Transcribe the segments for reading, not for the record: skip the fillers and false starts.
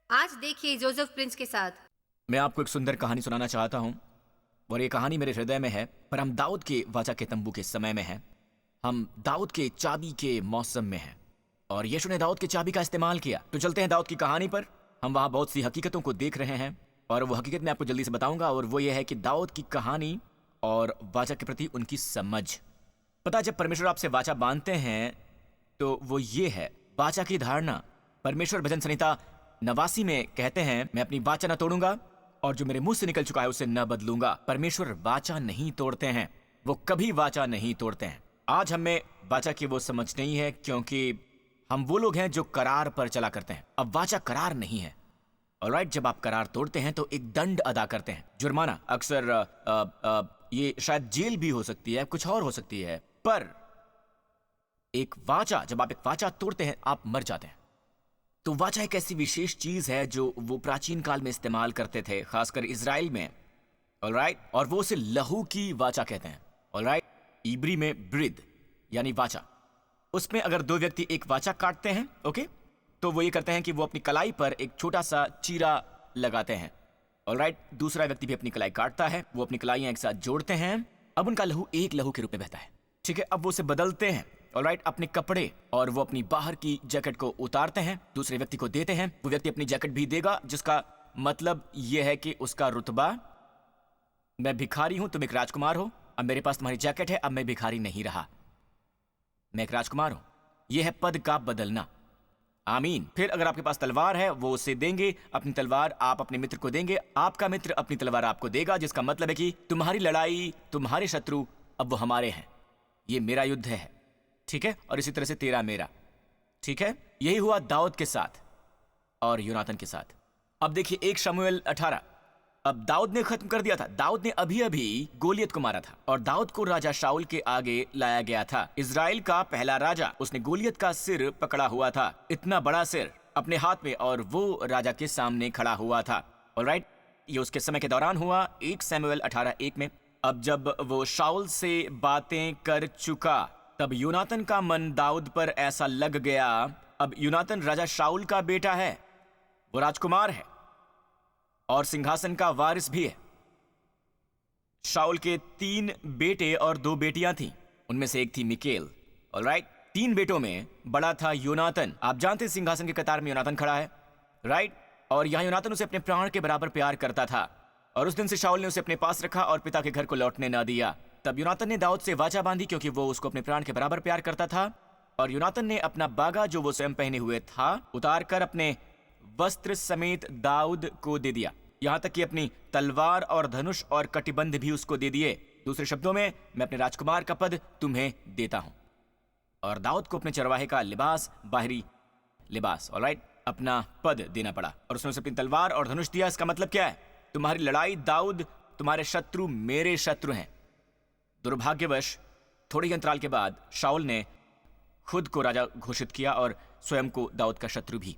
आज देखिए Joseph Prince के साथ। मैं आपको एक सुंदर कहानी सुनाना चाहता हूँ और ये कहानी मेरे हृदय में है, पर हम दाऊद के वाचा के तंबू के समय में हैं। हम दाऊद के चाबी के मौसम में हैं और यीशु ने दाऊद के चाबी का इस्तेमाल किया। तो चलते हैं दाऊद की कहानी पर। हम वहाँ बहुत सी हकीकतों को देख रहे हैं और वो हकीकत मैं आपको जल्दी से बताऊंगा, और वो ये है कि दाऊद की कहानी और वाचा के प्रति उनकी समझ। पता है, जब परमेश्वर आपसे वाचा बांधते हैं तो वो ये है वाचा की धारणा। परमेश्वर भजन संहिता 89 में कहते हैं, मैं अपनी वाचा न तोड़ूंगा और जो मेरे मुंह से निकल चुका है उसे न बदलूंगा। परमेश्वर वाचा नहीं तोड़ते हैं, वो कभी वाचा नहीं तोड़ते हैं। आज हमें वाचा की वो समझ नहीं है क्योंकि हम वो लोग हैं जो करार पर चला करते हैं। अब वाचा करार नहीं है। ऑलराइट, जब आप करार तोड़ते हैं तो एक दंड अदा करते हैं, जुर्माना। अक्सर ये शायद जेल भी हो सकती है, कुछ और हो सकती है, पर एक वाचा, जब आप एक वाचा तोड़ते हैं आप मर जाते हैं। तो वाचा एक ऐसी विशेष चीज है जो वो प्राचीन काल में इस्तेमाल करते थे, खासकर इजराइल में। ऑलराइट, और वो उसे लहू की वाचा कहते हैं। ऑलराइट, इब्री में ब्रिद यानी वाचा। उसमें अगर दो व्यक्ति एक वाचा काटते हैं, ओके, तो वो ये करते हैं कि वो अपनी कलाई पर एक छोटा सा चीरा लगाते हैं। ऑलराइट, दूसरा व्यक्ति भी अपनी कलाई काटता है, वो अपनी कलाइयां एक साथ जोड़ते हैं। अब उनका लहू एक लहू के रूप में बहता है। ठीक है, अब वो उसे बदलते हैं, ऑलराइट, अपने कपड़े, और वो अपनी बाहर की जैकेट को उतारते हैं, दूसरे व्यक्ति को देते हैं। वो व्यक्ति अपनी जैकेट भी देगा, जिसका मतलब यह है कि उसका रुतबा, मैं भिखारी हूं, तुम एक राजकुमार हो, अब मेरे पास तुम्हारी जैकेट है, अब मैं भिखारी नहीं रहा, मैं एक राजकुमार हूं। यह है पद का बदलना। आमीन। फिर अगर आपके पास तलवार है, वो उसे देंगे, अपनी तलवार आप अपने मित्र को देंगे, आपका मित्र अपनी तलवार आपको देगा, जिसका मतलब है कि तुम्हारी लड़ाई, तुम्हारे शत्रु अब वो हमारे हैं, ये मेरा युद्ध है। ठीक है, और इसी तरह से तेरा मेरा। ठीक है, यही हुआ दाऊद के साथ और यूनातन के साथ। अब देखिए 1 शमूएल 18। अब दाऊद ने खत्म कर दिया था। दाऊद ने अभी अभी गोलियत को मारा था और दाऊद को राजा शाऊल के आगे लाया गया था। इजराइल का पहला राजा, उसने गोलियत का सिर पकड़ा हुआ था, इतना बड़ा सिर अपने हाथ में, और वो राजा के सामने खड़ा हुआ था। ऑलराइट, ये उसके समय के दौरान हुआ, 1 शमूएल 18:1 में। अब जब वो शाऊल से बातें कर चुका, तब यूनातन का मन दाऊद पर ऐसा लग गया। अब यूनातन राजा शाऊल का बेटा है, वो राजकुमार है और सिंहासन का वारिस भी है। शाऊल के 3 बेटे और 2 बेटियां थीं, उनमें से एक थी मिकेल। ऑलराइट, 3 बेटों में बड़ा था यूनातन। आप जानते हैं सिंहासन के कतार में यूनातन खड़ा है, राइट, और यहां यूनातन उसे अपने प्राण के बराबर प्यार करता था, और उस दिन से शाऊल ने उसे अपने पास रखा और पिता के घर को लौटने न दिया। तब यूनातन ने दाऊद से वाचा बांधी, क्योंकि वो उसको अपने प्राण के बराबर प्यार करता था। और यूनातन ने अपना बागा जो वो स्वयं पहने हुए था उतार कर अपने वस्त्र समेत दाऊद को दे दिया, यहां तक कि अपनी तलवार और धनुष और कटिबंध भी उसको दे दिए। दूसरे शब्दों में, मैं अपने राजकुमार का पद तुम्हें देता हूं। और दाऊद को अपने चरवाहे का लिबास, बाहरी लिबास, ऑलराइट, अपना पद देना पड़ा, और उसने उसे अपनी तलवार और धनुष दिया। इसका मतलब क्या है? तुम्हारी लड़ाई दाऊद, तुम्हारे शत्रु मेरे शत्रु हैं। दुर्भाग्यवश थोड़े अंतराल के बाद शाऊल ने खुद को राजा घोषित किया और स्वयं को दाऊद का शत्रु भी।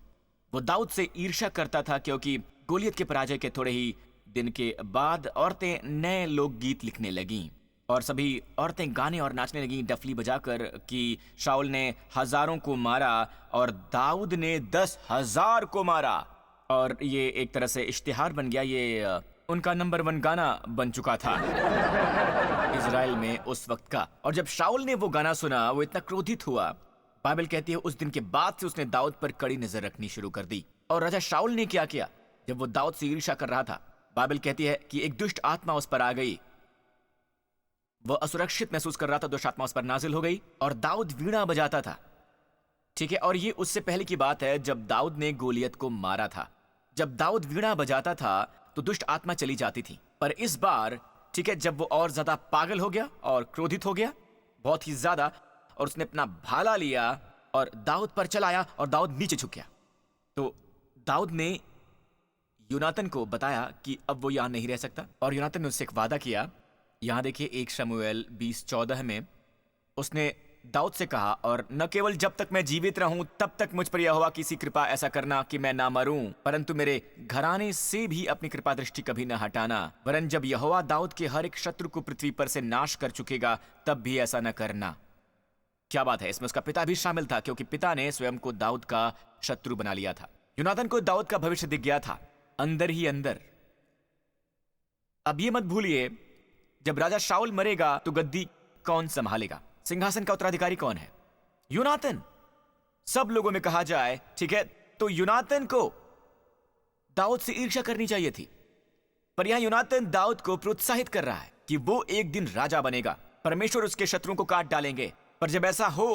वो दाऊद से ईर्ष्या करता था, क्योंकि गोलियत के पराजय के थोड़े ही दिन के बाद औरतें नए लोकगीत लिखने लगीं और सभी औरतें गाने और नाचने लगीं डफली बजाकर कि शाऊल ने हजारों को मारा और दाऊद ने 10,000 को मारा। और ये एक तरह से इश्तिहार बन गया, ये उनका नंबर 1 गाना बन चुका था इजराइल में उस वक्त का। और जब शाऊल ने वो गाना सुना, वो इतना क्रोधित हुआ, बाइबल कहती है उस दिन के बाद से उसने दाऊद पर कड़ी नजर रखनी शुरू कर दी। और राजा शाऊल ने क्या किया? जब वो दाऊद से ईर्ष्या कर रहा था, बाइबल कहती है कि एक दुष्ट आत्मा उस पर आ गई। वो असुरक्षित महसूस कर रहा था, दुष्ट आत्मा उस पर नाजिल हो गई और दाऊद वीणा बजाता था। ठीक है, और ये उससे पहले की बात है जब दाऊद ने गोलियत को मारा था। जब दाऊद वीणा बजाता था तो दुष्ट आत्मा चली जाती थी, पर इस बार, ठीक है, जब वो और ज्यादा पागल हो गया और क्रोधित हो गया बहुत ही ज्यादा, और उसने अपना भाला लिया और दाऊद पर चलाया और दाऊद नीचे झुक गया। तो दाऊद ने यूनातन को बताया कि अब वो यहां नहीं रह सकता, और यूनातन ने उससे एक वादा किया। यहां देखिए 1 शमूएल 20:14 में उसने दाऊद से कहा, और न केवल जब तक मैं जीवित रहूं तब तक मुझ पर यहोवा की सी कृपा ऐसा करना कि मैं ना मरूं, परंतु मेरे घराने से भी अपनी कृपा दृष्टि कभी न हटाना, वरन जब यहोवा दाऊद के हर एक शत्रु को पृथ्वी पर से नाश कर चुकेगा तब भी ऐसा न करना। क्या बात है, इसमें उसका पिता भी शामिल था, क्योंकि पिता ने स्वयं को दाऊद का शत्रु बना लिया था। यूनातन को दाऊद का भविष्य दिख गया था, अंदर ही अंदर। अब ये मत भूलिए, जब राजा शाऊल मरेगा तो गद्दी कौन संभालेगा? सिंहासन का उत्तराधिकारी कौन है? यूनातन। सब लोगों में कहा जाए, ठीक है, तो यूनातन को दाऊद से ईर्ष्या करनी चाहिए थी, पर यहां यूनातन दाऊद को प्रोत्साहित कर रहा है कि वो एक दिन राजा बनेगा, परमेश्वर उसके शत्रुओं को काट डालेंगे। पर जब ऐसा हो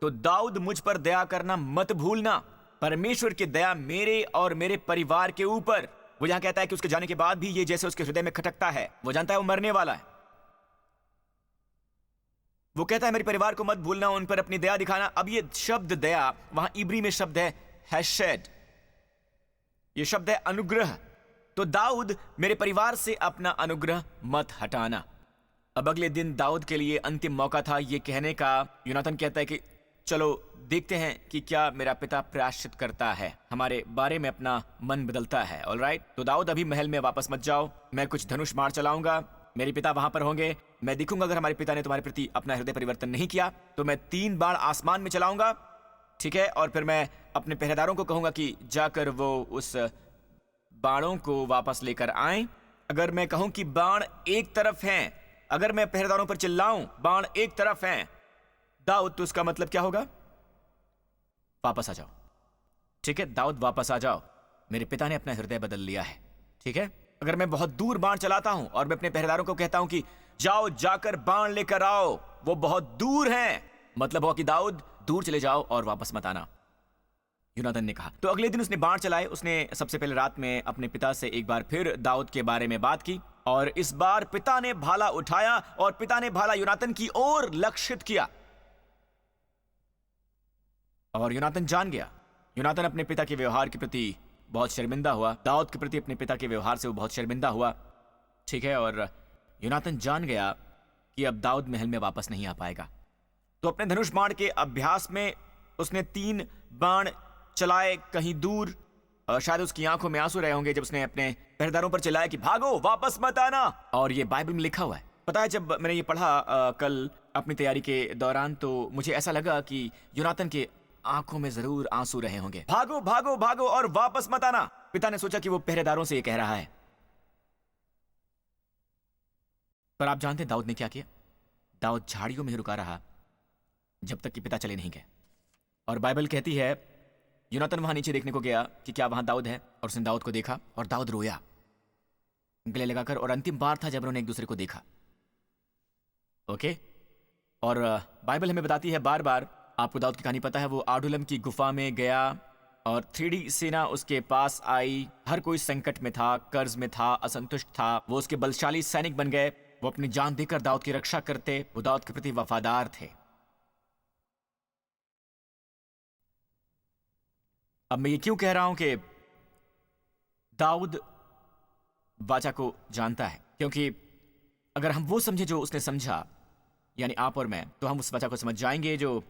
तो दाऊद, मुझ पर दया करना मत भूलना, परमेश्वर की दया मेरे और मेरे परिवार के ऊपर। वो यहां कहता है कि उसके जाने के बाद भी ये जैसे उसके हृदय में खटकता है, वो जानता है वो मरने वाला है। वो कहता है मेरे परिवार को मत भूलना, उन पर अपनी दया दिखाना। अब ये शब्द दया वहां इब्री में शब्द है हेशेड, ये शब्द है अनुग्रह। तो दाऊद, मेरे परिवार से अपना अनुग्रह मत हटाना। अब अगले दिन दाऊद के लिए अंतिम मौका था ये कहने का। यूनातन कहता है कि चलो देखते हैं कि क्या मेरा पिता प्रायश्चित करता है, हमारे बारे में अपना मन बदलता है। ऑलराइट, तो दाऊद अभी महल में वापस मत जाओ, मैं कुछ धनुष मार चलाऊंगा, मेरे पिता वहां पर होंगे, मैं देखूंगा अगर हमारे पिता ने तुम्हारे प्रति अपना हृदय परिवर्तन नहीं किया तो मैं 3 बाण आसमान में चलाऊंगा, ठीक है, और फिर मैं अपने पहरेदारों को कहूंगा कि जाकर वो उस बाणों को वापस लेकर आएं। अगर मैं कहूं कि बाण एक तरफ हैं, अगर मैं पहरेदारों पर चिल्लाऊं बाण एक तरफ हैं दाऊद, तो उसका मतलब क्या होगा? वापस आ जाओ, ठीक है, दाऊद वापस आ जाओ, मेरे पिता ने अपना हृदय बदल लिया है, ठीक है। अगर मैं बहुत दूर बाण चलाता हूं और मैं अपने पहरेदारों को कहता हूं कि जाओ जाकर बाण लेकर आओ, वो बहुत दूर हैं, मतलब हो कि दाऊद दूर चले जाओ और वापस मत आना, यूनातन ने कहा। तो अगले दिन उसने बाण चलाए। उसने सबसे पहले रात में अपने पिता से एक बार फिर दाऊद के बारे में बात की, और इस बार पिता ने भाला उठाया और पिता ने भाला यूनातन की ओर लक्षित किया, और यूनातन जान गया। यूनातन अपने पिता के व्यवहार के प्रति बहुत शर्मिंदा हुआ, दाऊद के प्रति अपने पिता के व्यवहार से वो बहुत शर्मिंदा हुआ, ठीक है, और यूनातन जान गया कि अब दाऊद महल में वापस नहीं आ पाएगा। तो अपने धनुष बाण के अभ्यास में उसने 3 बाण चलाए कहीं दूर, और शायद उसकी आंखों में आंसू रहे होंगे जब उसने अपने पहरेदारों पर चिल्लाया कि भागो, वापस मत आना। और ये बाइबल में लिखा हुआ है। पता है, जब मैंने ये पढ़ा कल अपनी तैयारी के दौरान, तो मुझे ऐसा लगा कि यूनातन के आंखों में जरूर आंसू रहे होंगे। भागो भागो भागो और वापस मत आना। पिता ने सोचा कि वो पहरेदारों से ये कह रहा है, पर आप जानते हैं दाऊद ने क्या किया? दाऊद झाड़ियों में ही रुका रहा जब तक कि पिता चले नहीं गए। और बाइबल कहती है यूनातन वहां नीचे देखने को गया कि क्या वहां दाऊद है, और उसने दाऊद को देखा और दाऊद रोया गले लगाकर, और अंतिम बार था जब उन्होंने एक दूसरे को देखा। ओके, और बाइबल हमें बताती है बार बार, आपको दाऊद की कहानी पता है, वो आडुलम की गुफा में गया और 3D सेना उसके पास आई। हर कोई संकट में था, कर्ज में था, असंतुष्ट था। वो उसके बलशाली सैनिक बन गए, वो अपनी जान देकर दाऊद की रक्षा करते, वो दाऊद के प्रति वफादार थे। अब मैं ये क्यों कह रहा हूं कि दाऊद वाचा को जानता है? क्योंकि अगर हम वो समझे जो उसने समझा, यानी आप और मैं, तो हम उस वाचा को समझ जाएंगे जो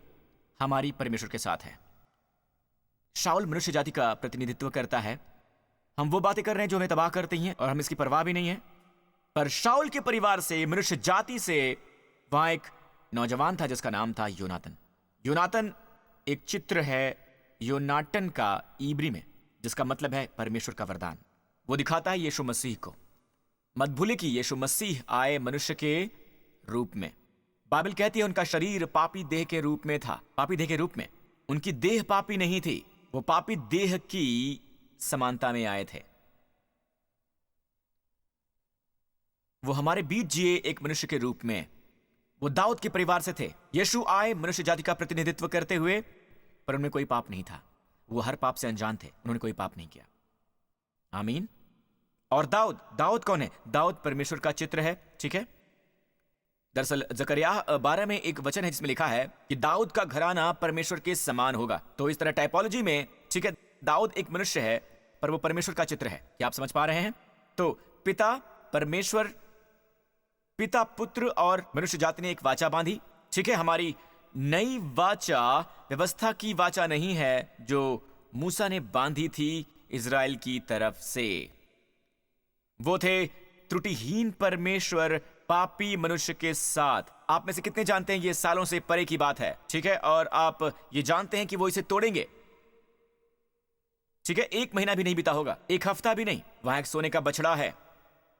हमारी परमेश्वर के साथ है। शाऊल मनुष्य जाति का प्रतिनिधित्व करता है। हम वो बातें कर रहे हैं जो हमें तबाह करती हैं और हम इसकी परवाह भी नहीं है। पर शाऊल के परिवार से, मनुष्य जाति से, वहां एक नौजवान था जिसका नाम था यूनातन। यूनातन एक चित्र है योनाटन का इब्री में, जिसका मतलब है परमेश्वर का वरदान। वो दिखाता है यीशु मसीह को। मत भूले कि यीशु मसीह आए मनुष्य के रूप में। बाइबल कहती है उनका शरीर पापी देह के रूप में था, पापी देह के रूप में। उनकी देह पापी नहीं थी, वो पापी देह की समानता में आए थे। वो हमारे बीच जिए एक मनुष्य के रूप में। वो दाऊद के परिवार से थे। यीशु आए मनुष्य जाति का प्रतिनिधित्व करते हुए, पर उनमें कोई पाप नहीं था। वो हर पाप से अनजान थे, उन्होंने कोई पाप नहीं किया। आमीन। और दाऊद कौन है? दाऊद परमेश्वर का चित्र है, ठीक है। दरअसल जकरिया 12 में एक वचन है जिसमें लिखा है कि दाऊद का घराना परमेश्वर के समान होगा। तो इस तरह टाइपोलॉजी में, ठीक है, दाऊद एक मनुष्य है पर वो परमेश्वर का चित्र है। क्या आप समझ पा रहे हैं? तो पिता परमेश्वर, पिता पुत्र और मनुष्य जाति ने एक वाचा बांधी, ठीक है। हमारी नई वाचा व्यवस्था की वाचा नहीं है जो मूसा ने बांधी थी इजराइल की तरफ से। वो थे त्रुटिहीन परमेश्वर पापी मनुष्य के साथ। आप में से कितने जानते हैं ये सालों से परे की बात है, ठीक है, और आप ये जानते हैं कि वो इसे तोड़ेंगे। ठीक है, 1 महीना भी नहीं बीता होगा, 1 हफ्ता भी नहीं। वहां एक सोने का बछड़ा है।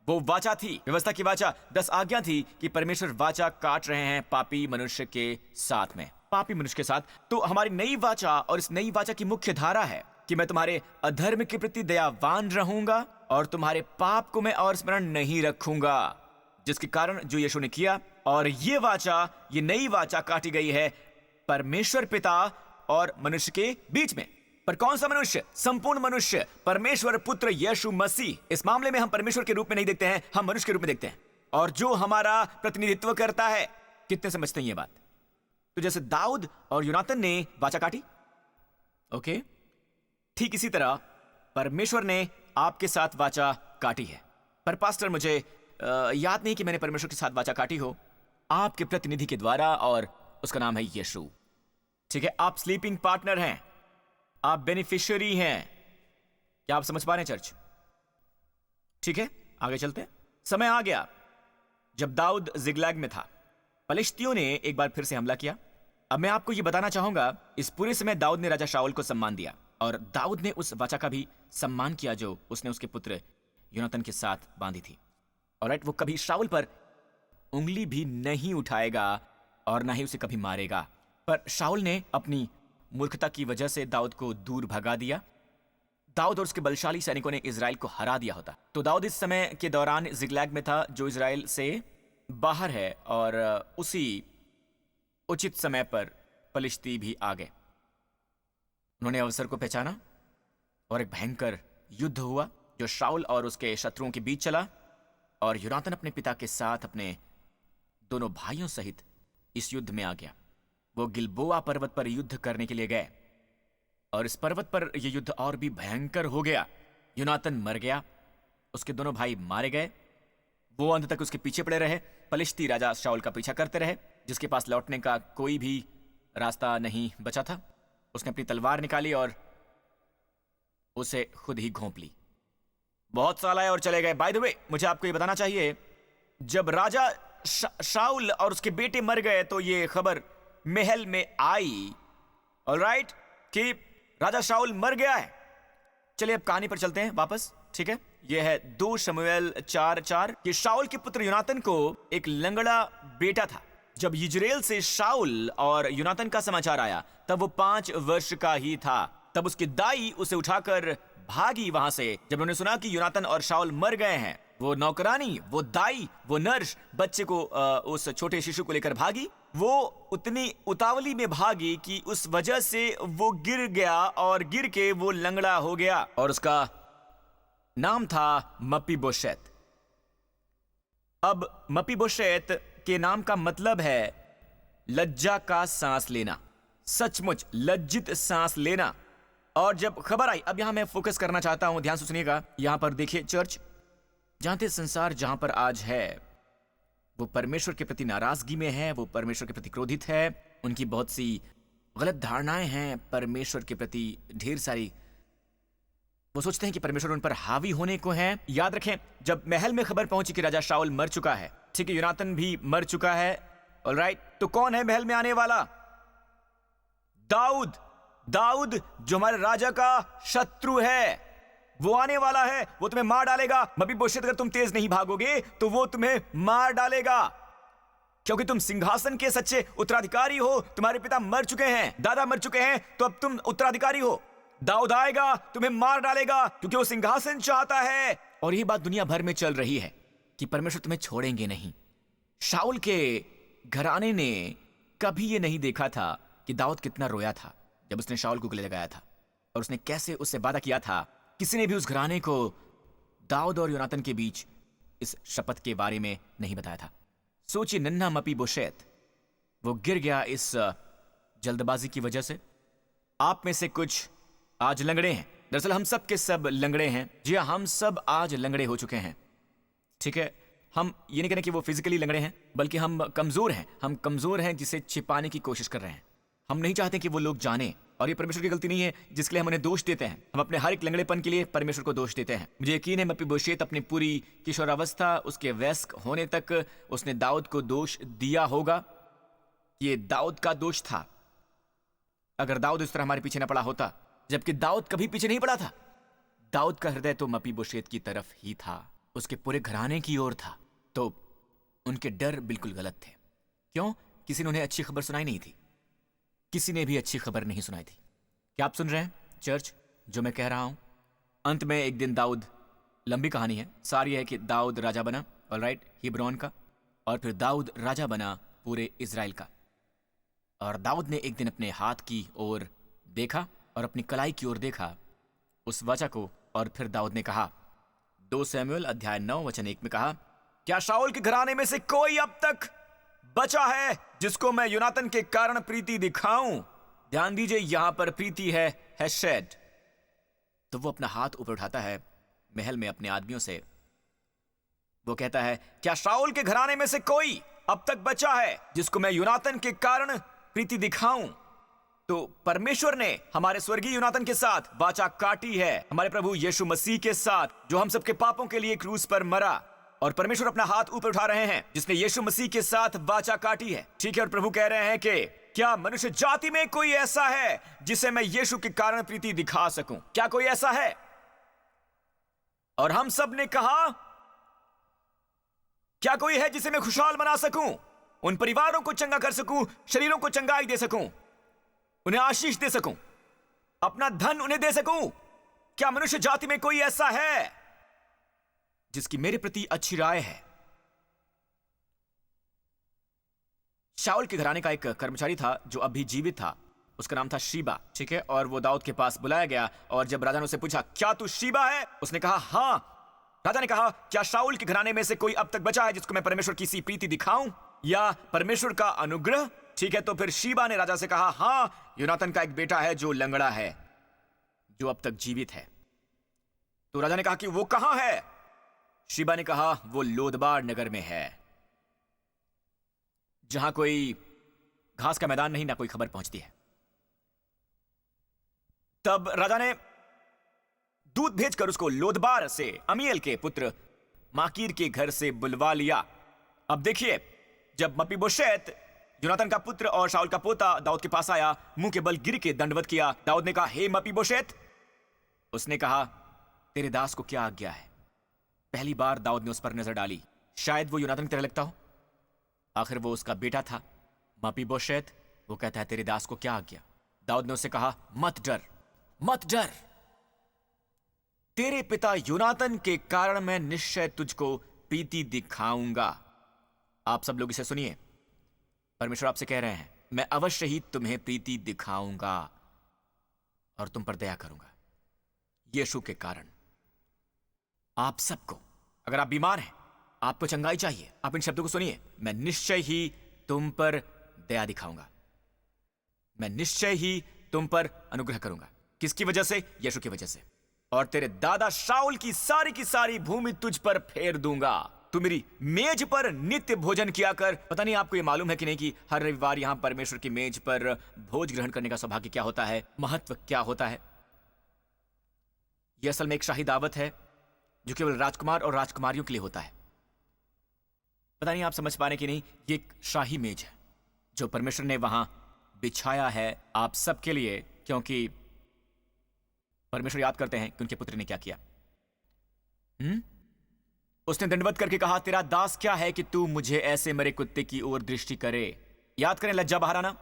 वो वाचा थी, व्यवस्था की वाचा। 10 आज्ञा थी कि परमेश्वर वाचा काट रहे हैं पापी मनुष्य के साथ में, पापी मनुष्य के साथ। तो हमारी नई वाचा, और इस नई वाचा की मुख्य धारा है कि मैं तुम्हारे अधर्म के प्रति दयावान रहूंगा और तुम्हारे पाप को मैं और स्मरण नहीं रखूंगा, जिसके कारण जो यीशु ने किया। और ये वाचा, ये नई वाचा काटी गई है परमेश्वर पिता और मनुष्य के बीच में। पर कौन सा मनुष्य? संपूर्ण मनुष्य, परमेश्वर पुत्र यीशु मसीह। इस मामले में हम परमेश्वर के रूप में नहीं देखते हैं, हम मनुष्य के रूप में देखते हैं, और जो हमारा प्रतिनिधित्व करता है। कितने समझते हैं ये बात? तो जैसे दाऊद और यूनातन ने वाचा काटी, ओके, ठीक इसी तरह परमेश्वर ने आपके साथ वाचा काटी है। पर पास्टर, मुझे याद नहीं कि मैंने परमेश्वर के साथ वाचा काटी हो, आपके प्रतिनिधि के द्वारा, और उसका नाम है यीशु। ठीक है, आप स्लीपिंग पार्टनर हैं, आप बेनिफिशियरी हैं। क्या आप समझ पा रहे हैं चर्च? ठीक है, आगे चलते हैं। समय आ गया जब दाऊद जिगलैग में था। फलिश्तियों ने एक बार फिर से हमला किया। अब मैं आपको यह बताना चाहूंगा, इस पूरे समय दाऊद ने राजा शाऊल को सम्मान दिया, और दाऊद ने उस वाचा का भी सम्मान किया जो उसने उसके पुत्र यूनातन के साथ बांधी थी। ऑलराइट, वो कभी शाऊल पर उंगली भी नहीं उठाएगा और ना ही उसे कभी मारेगा। पर शाऊल ने अपनी मूर्खता की वजह से दाऊद को दूर भगा दिया। दाऊद और उसके बलशाली सैनिकों ने इजराइल को हरा दिया होता। तो दाऊद इस समय के दौरान जिगलैग में था, जो इजराइल से बाहर है, और उसी उचित समय पर फलिश्ती भी आ गए। उन्होंने अवसर को पहचाना और एक भयंकर युद्ध हुआ जो शाऊल और उसके शत्रुओं के बीच चला। और यूनातन अपने पिता के साथ अपने दोनों भाइयों सहित इस युद्ध में आ गया। वो गिलबोआ पर्वत पर युद्ध करने के लिए गए, और इस पर्वत पर यह युद्ध और भी भयंकर हो गया। यूनातन मर गया, उसके दोनों भाई मारे गए। वो अंत तक उसके पीछे पड़े रहे। फलिश्ती राजा शाऊल का पीछा करते रहे, जिसके पास लौटने का कोई भी रास्ता नहीं बचा था। उसने अपनी तलवार निकाली और उसे खुद ही घोंप ली। बहुत साल आए और चले गए। बाय द वे, मुझे आपको ये बताना चाहिए, जब राजा शाऊल और उसके बेटे मर गए तो ये खबर महल में आई, ऑलराइट, कि राजा शाऊल मर गया है। चलिए अब कहानी पर चलते हैं वापस। ठीक है, यह है 2 शमूएल 4:4 कि शाऊल के पुत्र यूनातन को एक लंगड़ा बेटा था। जब यिज्रेल से शाऊल और यूनातन का समाचार आया, तब वो 5 वर्ष का ही था। तब उसकी दाई उसे उठाकर भागी वहां से। जब उन्होंने सुना कि यूनातन और शाऊल मर गए हैं, वो नौकरानी, वो दाई, वो नर्स बच्चे को, उस छोटे शिशु को लेकर भागी। वो उतनी उतावली में भागी कि उस वजह से वो गिर गया, और गिर के वो लंगड़ा हो गया, और उसका नाम था मपीबोशेत। अब मपीबोशेत के नाम का मतलब है लज्जा का सांस लेना, सचमुच लज्जित सांस लेना। और जब खबर आई, अब यहां मैं फोकस करना चाहता हूं, ध्यान से सुनिएगा। यहां पर देखिए चर्च, जानते संसार जहां पर आज है वो परमेश्वर के प्रति नाराजगी में है, वो परमेश्वर के प्रति क्रोधित है। उनकी बहुत सी गलत धारणाएं हैं परमेश्वर के प्रति, ढेर सारी। वो सोचते हैं कि परमेश्वर उन पर हावी होने को है। याद रखें, जब महल में खबर पहुंची कि राजा शाऊल मर चुका है, ठीक है, यूनातन भी मर चुका है, ऑलराइट, तो कौन है महल में आने वाला? दाऊद। दाऊद जो हमारे राजा का शत्रु है, वो आने वाला है। वो तुम्हें मार डालेगा। मपीबोशेत, अगर तुम तेज नहीं भागोगे तो वो तुम्हें मार डालेगा, क्योंकि तुम सिंहासन के सच्चे उत्तराधिकारी हो। तुम्हारे पिता मर चुके हैं, दादा मर चुके हैं, तो अब तुम उत्तराधिकारी हो। दाऊद आएगा, तुम्हें मार डालेगा, क्योंकि वो सिंहासन चाहता है। और ये बात दुनिया भर में चल रही है कि परमेश्वर तुम्हें छोड़ेंगे नहीं। शाऊल के घराने ने कभी ये नहीं देखा था कि दाऊद कितना रोया था जब उसने शाऊल को गले लगाया था, और उसने कैसे उससे वादा किया था। किसी ने भी उस घराने को दाऊद और यूनातन के बीच इस शपथ के बारे में नहीं बताया था। सोचिए, नन्हा मपीबोशेत वो गिर गया इस जल्दबाजी की वजह से। आप में से कुछ आज लंगड़े हैं। दरअसल हम सब के सब लंगड़े हैं। जी हाँ, हम सब आज लंगड़े हो चुके हैं। ठीक है, हम ये नहीं कह रहे कि वो फिजिकली लंगड़े हैं, बल्कि हम कमजोर हैं। हम कमजोर हैं जिसे छिपाने की कोशिश कर रहे हैं। हम नहीं चाहते कि वो लोग जाने, और ये परमेश्वर की गलती नहीं है जिसके लिए हम उन्हें दोष देते हैं। हम अपने हर एक लंगड़ेपन के लिए परमेश्वर को दोष देते हैं। मुझे यकीन है मपीबोशेत अपनी पूरी किशोरावस्था, उसके वयस्क होने तक उसने दाऊद को दोष दिया होगा। ये दाऊद का दोष था। अगर दाऊद इस तरह हमारे पीछे न पड़ा होता जबकि दाऊद कभी पीछे नहीं पड़ा था। दाऊद का हृदय तो मपीबोशेत की तरफ ही था, उसके पूरे घराने की ओर था। तो उनके डर बिल्कुल गलत थे। क्यों? किसी ने उन्हें अच्छी खबर सुनाई नहीं थी। किसी ने भी अच्छी खबर नहीं सुनाई थी। क्या आप सुन रहे हैं चर्च जो मैं कह रहा हूं? अंत में एक दिन दाऊद, लंबी कहानी है, सारी है कि दाऊद राजा बना, ऑलराइट, हिब्रोन का, और फिर दाऊद राजा बना पूरे इज़राइल का। और दाऊद ने एक दिन अपने हाथ की ओर देखा और अपनी कलाई की ओर देखा, उस वाचा को, और फिर दाऊद ने कहा, 2 शमूएल अध्याय 9 वचन 1 में कहा, क्या शाऊल के घराने में से कोई अब तक बचा है जिसको मैं योनातन के कारण प्रीति दिखाऊं? ध्यान दीजिए, यहां पर प्रीति है हेशेड। तो वो अपना हाथ ऊपर उठाता है महल में अपने आदमियों से, वो कहता है, क्या शाऊल के घराने में से कोई अब तक बचा है जिसको मैं योनातन के कारण प्रीति दिखाऊं? तो परमेश्वर ने हमारे स्वर्गीय योनातन के साथ वाचा काटी है, हमारे प्रभु यीशु मसीह के साथ, जो हम सबके पापों के लिए क्रूस पर मरा। और परमेश्वर अपना हाथ ऊपर उठा रहे हैं जिसने यीशु मसीह के साथ वाचा काटी है, ठीक है। और प्रभु कह रहे हैं कि क्या मनुष्य जाति में कोई ऐसा है जिसे मैं यीशु के कारण प्रीति दिखा सकूं? क्या कोई ऐसा है? और हम सब ने कहा, क्या कोई है जिसे मैं खुशहाल बना सकूं, उन परिवारों को चंगा कर सकूं, शरीरों को चंगाई दे सकूं, उन्हें आशीष दे सकूं, अपना धन उन्हें दे सकूं? क्या मनुष्य जाति में कोई ऐसा है जिसकी मेरे प्रति अच्छी राय है? शाऊल के घराने का एक कर्मचारी था जो अभी जीवित था, उसका नाम था शीबा, ठीक है। और वो दाऊद के पास बुलाया गया, और जब राजा ने उससे पूछा, क्या तू शीबा है? उसने कहा, हां। राजा ने कहा, क्या शाऊल के घराने में से कोई अब तक बचा है जिसको मैं परमेश्वर की सी प्रीति दिखाऊं या परमेश्वर का अनुग्रह? ठीक है। तो फिर शीबा ने राजा से कहा, हां, योनातन का एक बेटा है जो लंगड़ा है, जो अब तक जीवित है। तो राजा ने कहा कि वो कहां है? शीबा ने कहा, वो लोदबार नगर में है, जहां कोई घास का मैदान नहीं, ना कोई खबर पहुंचती है। तब राजा ने दूत भेजकर उसको लोदबार से अमीएल के पुत्र माकीर के घर से बुलवा लिया। अब देखिए, जब मपीबोशेत योनातन का पुत्र और शाऊल का पोता दाऊद के पास आया, मुंह के बल गिर के दंडवत किया। दाऊद ने कहा, हे मपीबोशेत। उसने कहा, तेरे दास को क्या आज्ञा है? पहली बार दाऊद ने उस पर नजर डाली, शायद वो योनातन की तरह लगता हो, आखिर वो उसका बेटा था मपीबोशेत। वो कहता है, तेरे दास को क्या आज्ञा? दाऊद ने उससे कहा, मत डर, मत डर, तेरे पिता योनातन के कारण मैं निश्चय तुझको प्रीति दिखाऊंगा। आप सब लोग इसे सुनिए, परमेश्वर आपसे कह रहे हैं, मैं अवश्य ही तुम्हें प्रीति दिखाऊंगा और तुम पर दया करूंगा यीशु के कारण। आप सबको, अगर आप बीमार हैं, आपको चंगाई चाहिए, आप इन शब्दों को सुनिए, मैं निश्चय ही तुम पर दया दिखाऊंगा, मैं निश्चय ही तुम पर अनुग्रह करूंगा। किसकी वजह से? यीशु की वजह से। और तेरे दादा शाऊल की सारी भूमि तुझ पर फेर दूंगा। तू मेरी मेज पर नित्य भोजन किया कर। पता नहीं आपको यह मालूम है कि नहीं कि हर रविवार यहां परमेश्वर की मेज पर भोज ग्रहण करने का सौभाग्य क्या होता है, महत्व क्या होता है। यह असल में एक शाही दावत है जो केवल राजकुमार और राजकुमारियों के लिए होता है। पता नहीं आप समझ पा रहे कि नहीं, ये एक शाही मेज है जो परमेश्वर ने वहां बिछाया है आप सबके लिए, क्योंकि परमेश्वर याद करते हैं कि उनके पुत्र ने क्या किया। उसने दंडवत करके कहा, तेरा दास क्या है कि तू मुझे ऐसे मरे कुत्ते की ओर दृष्टि करे। याद करें लज्जा बहाराना।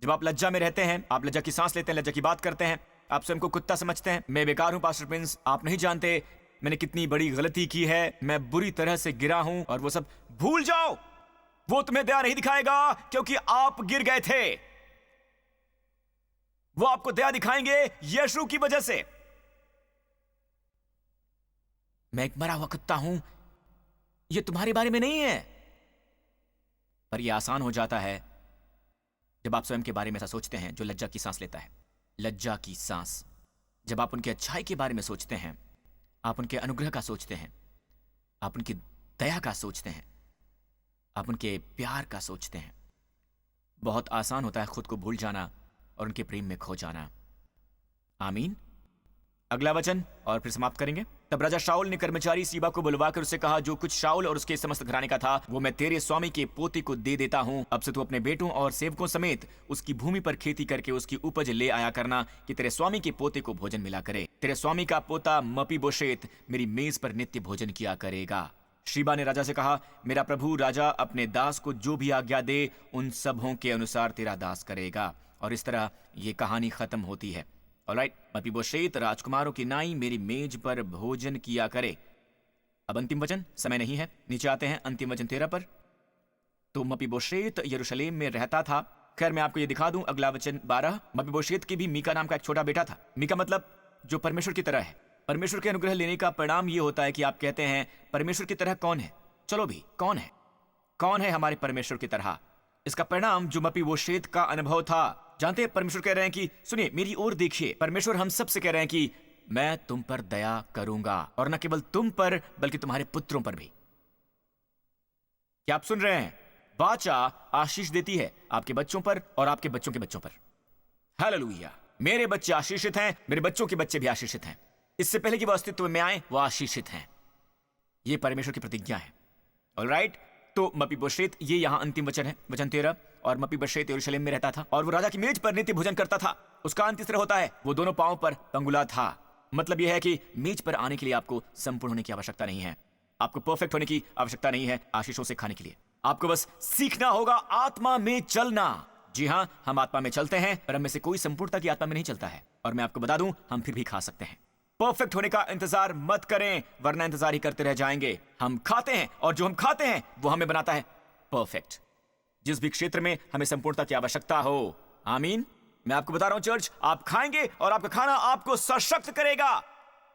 जब आप लज्जा में रहते हैं, आप लज्जा की सांस लेते हैं, लज्जा की बात करते हैं, आप स्वयं को कुत्ता समझते हैं। मैं बेकार हूं पास्टर प्रिंस, आप नहीं जानते मैंने कितनी बड़ी गलती की है, मैं बुरी तरह से गिरा हूं, और वो सब भूल जाओ। वो तुम्हें दया नहीं दिखाएगा क्योंकि आप गिर गए थे। वो आपको दया दिखाएंगे यीशु की वजह से। मैं एक मरा हुआ कुत्ता हूं, यह तुम्हारे बारे में नहीं है। पर यह आसान हो जाता है जब आप स्वयं के बारे में ऐसा सोचते हैं जो लज्जा की सांस लेता है। लज्जा की सांस। जब आप उनके अच्छाई के बारे में सोचते हैं, आप उनके अनुग्रह का सोचते हैं, आप उनकी दया का सोचते हैं, आप उनके प्यार का सोचते हैं, बहुत आसान होता है खुद को भूल जाना और उनके प्रेम में खो जाना। आमीन। अगला वचन और फिर समाप्त करेंगे। तब राजा शाऊल ने कर्मचारी सीबा को बुलवाकर उससे कहा, जो कुछ शाऊल और उसके समस्त घराने का था वो मैं तेरे स्वामी के पोते को दे देता हूँ। अब से तू अपने बेटों और सेवकों समेत उसकी भूमि पर खेती करके उसकी उपज ले आया करना, कि तेरे स्वामी के पोते को भोजन मिला करे। तेरे स्वामी का पोता मपीबोशेत मेरी मेज पर नित्य भोजन किया करेगा। शीबा ने राजा से कहा, मेरा प्रभु राजा अपने दास को जो भी आज्ञा दे उन सबों के अनुसार तेरा दास करेगा। और इस तरह ये कहानी खत्म होती है। ऑलराइट, मपीबोशेत राजकुमारों की नाई मेरी मेज पर भोजन किया करे। अब अंतिम वचन, समय नहीं है, नीचे आते हैं अंतिम वचन 13 पर। तो मपीबोशेत यरूशलेम में रहता था। खैर मैं आपको ये दिखा दूं, अगला वचन 12। मपीबोशेत की भी मीका नाम का एक छोटा बेटा था। मीका मतलब जो परमेश्वर की तरह है। परमेश्वर के अनुग्रह लेने का परिणाम ये होता है कि आप कहते हैं परमेश्वर की तरह कौन है। चलो भी, कौन है? कौन है हमारे परमेश्वर की तरह? इसका परिणाम जो मपीबोशेत का अनुभव था। जानते हैं परमेश्वर कह रहे हैं कि सुनिए मेरी ओर देखिए। परमेश्वर हम सब से कह रहे हैं कि मैं तुम पर दया करूंगा, और न केवल तुम पर बल्कि तुम्हारे पुत्रों पर भी। क्या आप सुन रहे हैं? वाचा आशीष देती है आपके बच्चों पर और आपके बच्चों के बच्चों पर। हालेलुया। मेरे बच्चे आशीषित हैं, मेरे बच्चों के बच्चे भी आशीषित हैं। इससे पहले कि वो अस्तित्व में आए वो आशीषित हैं। ये परमेश्वर की प्रतिज्ञा है। ऑलराइट, तो मपीबोशेत, ये यहां अंतिम वचन है, वचन 13। और मपीबोशेत यरूशलेम में रहता था और वो राजा की मेज पर नित्य भोजन करता था। उसका अंत इस तरह होता है, वो दोनों पांवों पर पंगुला था। मतलब यह है कि मेज पर आने के लिए आपको संपूर्ण होने की आवश्यकता नहीं है, आपको परफेक्ट होने की आवश्यकता नहीं है आशीषों से खाने के लिए। आपको बस सीखना होगा आत्मा में चलना। जी हां, हम आत्मा में चलते हैं, पर हम में से कोई संपूर्णता की आत्मा में नहीं चलता है। और मैं आपको बता दूं, हम फिर भी खा सकते हैं। परफेक्ट होने का इंतजार मत करें, वरना इंतजार ही करते रह जाएंगे। हम खाते हैं और जो हम खाते हैं वो हमें बनाता है परफेक्ट, जिस भी क्षेत्र में हमें संपूर्णता की आवश्यकता हो। आमीन। मैं आपको बता रहा हूं चर्च, आप खाएंगे और आपका खाना आपको सशक्त करेगा।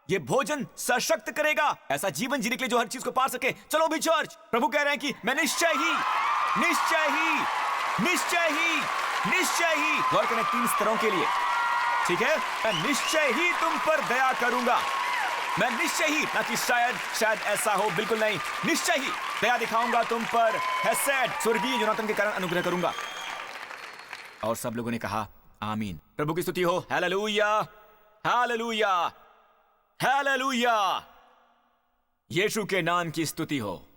ये भोजन सशक्त करेगा, ऐसा जीवन जीने के लिए जो हर चीज को पार सके। चलो भी चर्च, प्रभु कह रहे हैं कि मैं निश्चय ही गौर करें 3 स्तरों के लिए, ठीक है? मैं निश्चय ही तुम पर दया करूंगा। मैं निश्चय ही, ना कि शायद ऐसा हो, बिल्कुल नहीं, निश्चय ही दया दिखाऊंगा तुम पर। हेसेड, स्वर्गीय योनातन के कारण अनुग्रह करूंगा। और सब लोगों ने कहा आमीन। प्रभु की स्तुति हो। Hallelujah, hallelujah, hallelujah. यीशु के नाम की स्तुति हो।